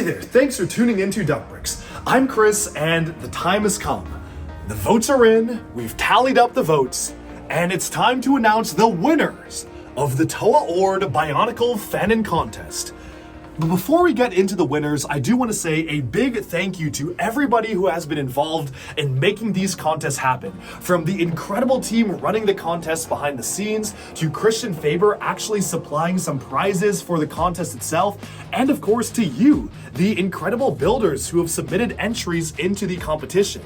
there, thanks for tuning into Duckbricks. I'm Chris, and the time has come. The votes are in, we've tallied up the votes, and it's time to announce the winners of the Toa Orde Bionicle Fanon contest. But before we get into the winners, I do want to say a big thank you to everybody who has been involved in making these contests happen. From the incredible team running the contests behind the scenes, to Christian Faber actually supplying some prizes for the contest itself, and of course to you, the incredible builders who have submitted entries into the competition.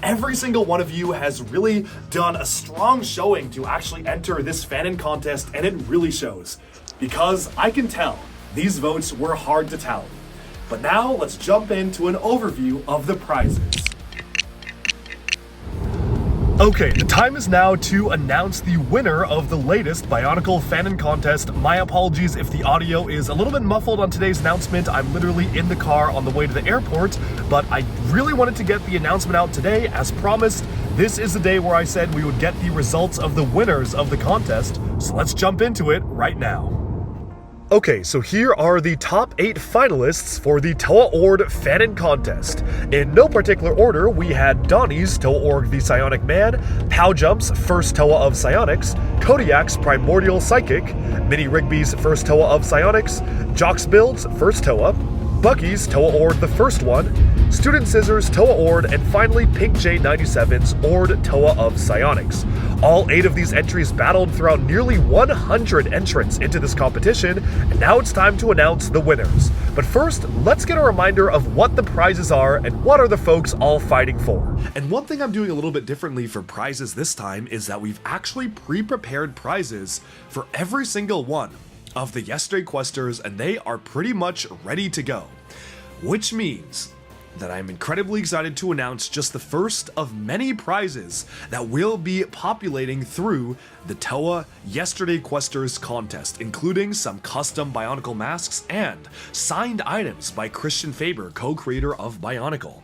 Every single one of you has really done a strong showing to actually enter this Fanon contest, and it really shows. Because I can tell, these votes were hard to tally. But now let's jump into an overview of the prizes. Okay, the time is now to announce the winner of the latest Bionicle Fanon contest. My apologies if the audio is a little bit muffled on today's announcement. I'm literally in the car on the way to the airport, but I really wanted to get the announcement out today. As promised, this is the day where I said we would get the results of the winners of the contest, so let's jump into it right now. Okay, so here are the top 8 finalists for the Toa Orde Fanon contest. In no particular order, we had Donnie's Toa Orde the Psionic Man, Powjump's First Toa of Psionics, Kodiak's Primordial Psychic, Mini Rigby's First Toa of Psionics, Jock's Build's First Toa, Bucky's Toa Orde the First One, Student Scissors' Toa Orde, and finally Pink J97's Orde Toa of Psionics. All 8 of these entries battled throughout nearly 100 entrants into this competition, and now it's time to announce the winners. But first, let's get a reminder of what the prizes are and what are the folks all fighting for. And one thing I'm doing a little bit differently for prizes this time is that we've actually pre-prepared prizes for every single one of the yesterday questers, and they are pretty much ready to go. Which means that I'm incredibly excited to announce just the first of many prizes that will be populating through the Toa Yesterday Questers contest, including some custom Bionicle masks and signed items by Christian Faber, co-creator of Bionicle.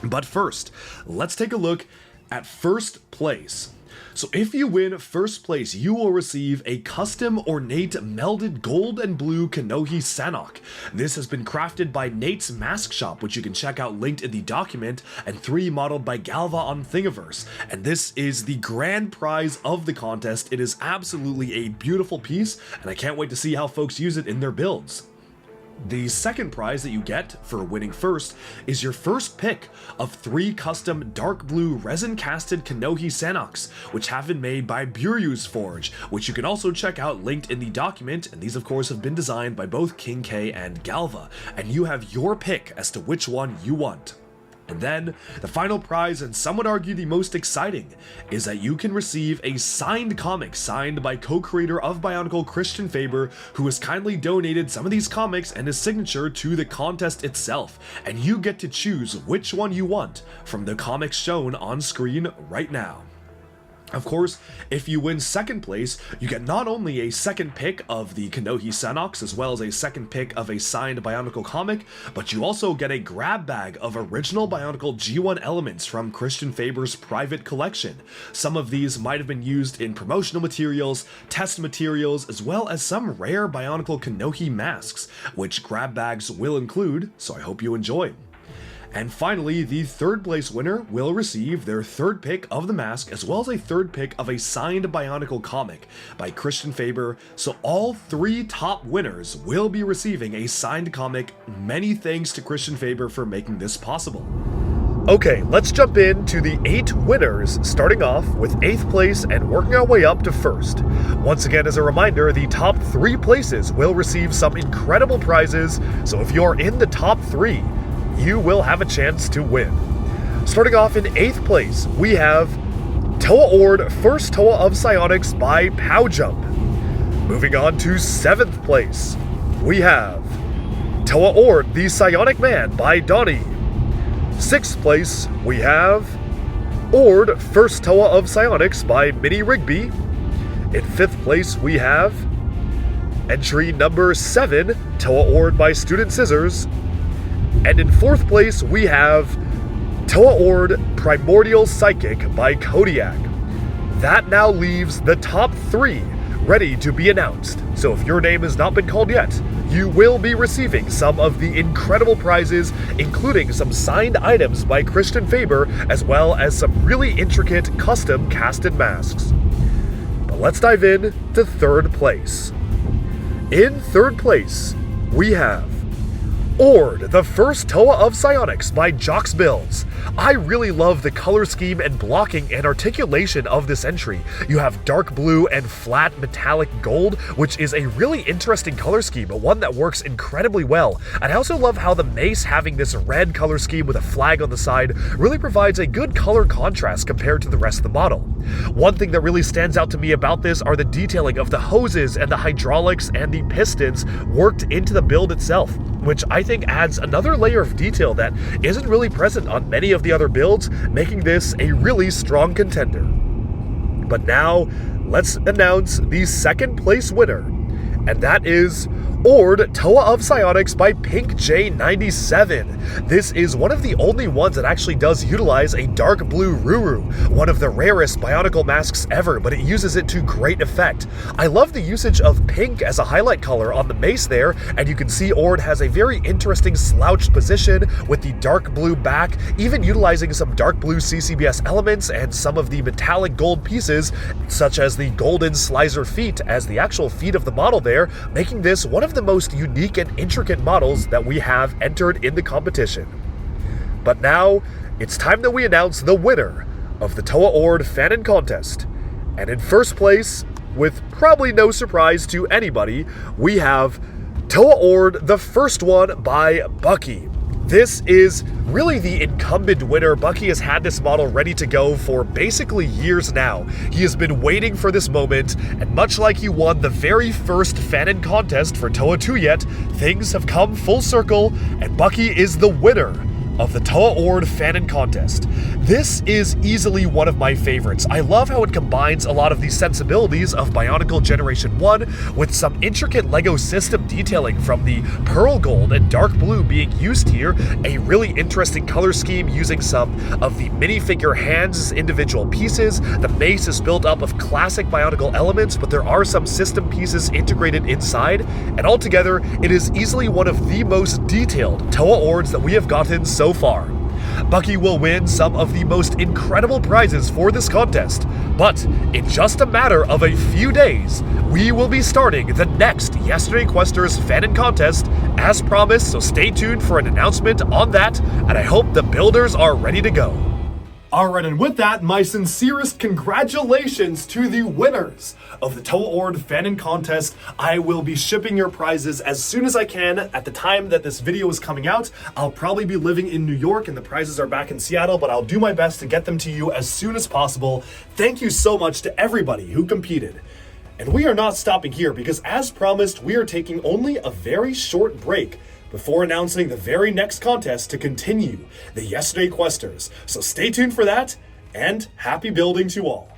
But first, let's take a look at first place. So if you win first place, you will receive a custom ornate melded gold and blue Kanohi Sanok. This has been crafted by Nate's Mask Shop, which you can check out linked in the document, and 3 modeled by Galva on Thingiverse. And this is the grand prize of the contest. It is absolutely a beautiful piece, and I can't wait to see how folks use it in their builds. The second prize that you get for winning first is your first pick of 3 custom dark blue resin casted Kanohi Sanoks, which have been made by Buryu's Forge, which you can also check out linked in the document, and these of course have been designed by both King K and Galva, and you have your pick as to which one you want. And then, the final prize, and some would argue the most exciting, is that you can receive a signed comic signed by co-creator of Bionicle Christian Faber, who has kindly donated some of these comics and his signature to the contest itself, and you get to choose which one you want from the comics shown on screen right now. Of course, if you win second place, you get not only a second pick of the Kanohi Sanoks, as well as a second pick of a signed Bionicle comic, but you also get a grab bag of original Bionicle G1 elements from Christian Faber's private collection. Some of these might have been used in promotional materials, test materials, as well as some rare Bionicle Kanohi masks, which grab bags will include, so I hope you enjoy. And finally, the third place winner will receive their third pick of the mask, as well as a third pick of a signed Bionicle comic by Christian Faber. So all 3 top winners will be receiving a signed comic. Many thanks to Christian Faber for making this possible. Okay, let's jump into the 8 winners, starting off with 8th place and working our way up to first. Once again, as a reminder, the top 3 places will receive some incredible prizes, so if you're in the top 3, you will have a chance to win. Starting off in 8th place, we have Toa Orde First Toa of Psionics by Powjump. Moving on to 7th place, we have Toa Orde the Psionic Man by Donnie. 6th place, we have Orde First Toa of Psionics by Mini Rigby. In 5th place, we have entry number 7, Toa Orde by Student Scissors. And in 4th place, we have Toa Orde Primordial Psychic by Kodiak. That now leaves the top 3, ready to be announced. So if your name has not been called yet, you will be receiving some of the incredible prizes, including some signed items by Christian Faber, as well as some really intricate custom casted masks. But let's dive in to third place. In third place, we have Orde, the first Toa of Psionics by Jox Builds. I really love the color scheme and blocking and articulation of this entry. You have dark blue and flat metallic gold, which is a really interesting color scheme, but one that works incredibly well. And I also love how the mace having this red color scheme with a flag on the side really provides a good color contrast compared to the rest of the model. One thing that really stands out to me about this are the detailing of the hoses and the hydraulics and the pistons worked into the build itself, which I think adds another layer of detail that isn't really present on many of the other builds, making this a really strong contender. But now, let's announce the second place winner, and that is Orde Toa of Psionics by Pink J97. This is one of the only ones that actually does utilize a dark blue Ruru, one of the rarest Bionicle masks ever, but it uses it to great effect. I love the usage of pink as a highlight color on the mace there, and you can see Orde has a very interesting slouched position with the dark blue back, even utilizing some dark blue CCBS elements and some of the metallic gold pieces, such as the golden slicer feet as the actual feet of the model there, making this one of the most unique and intricate models that we have entered in the competition. But now, it's time that we announce the winner of the Toa Orde Fanon contest. And in first place, with probably no surprise to anybody, we have Toa Orde, the first one by Bucky. This is really the incumbent winner. Bucky has had this model ready to go for basically years now. He has been waiting for this moment, and much like he won the very first Fanon contest for Toa 2 yet, things have come full circle, and Bucky is the winner of the Toa Orde Fanon contest. This is easily one of my favorites. I love how it combines a lot of the sensibilities of Bionicle Generation 1 with some intricate LEGO system detailing, from the pearl gold and dark blue being used here, a really interesting color scheme using some of the minifigure hands as individual pieces. The mace is built up of classic Bionicle elements, but there are some system pieces integrated inside, and altogether, it is easily one of the most detailed Toa Ordes that we have gotten so far. Bucky will win some of the most incredible prizes for this contest, but in just a matter of a few days, we will be starting the next Yesterday Questers Fanon contest as promised, so stay tuned for an announcement on that, and I hope the builders are ready to go. Alright, and with that, my sincerest congratulations to the winners of the Toa Orde Fanon contest. I will be shipping your prizes as soon as I can. At the time that this video is coming out, I'll probably be living in New York and the prizes are back in Seattle, but I'll do my best to get them to you as soon as possible. Thank you so much to everybody who competed. And we are not stopping here, because as promised, we are taking only a very short break before announcing the very next contest to continue the Yesterday Questers. So stay tuned for that, and happy building to all.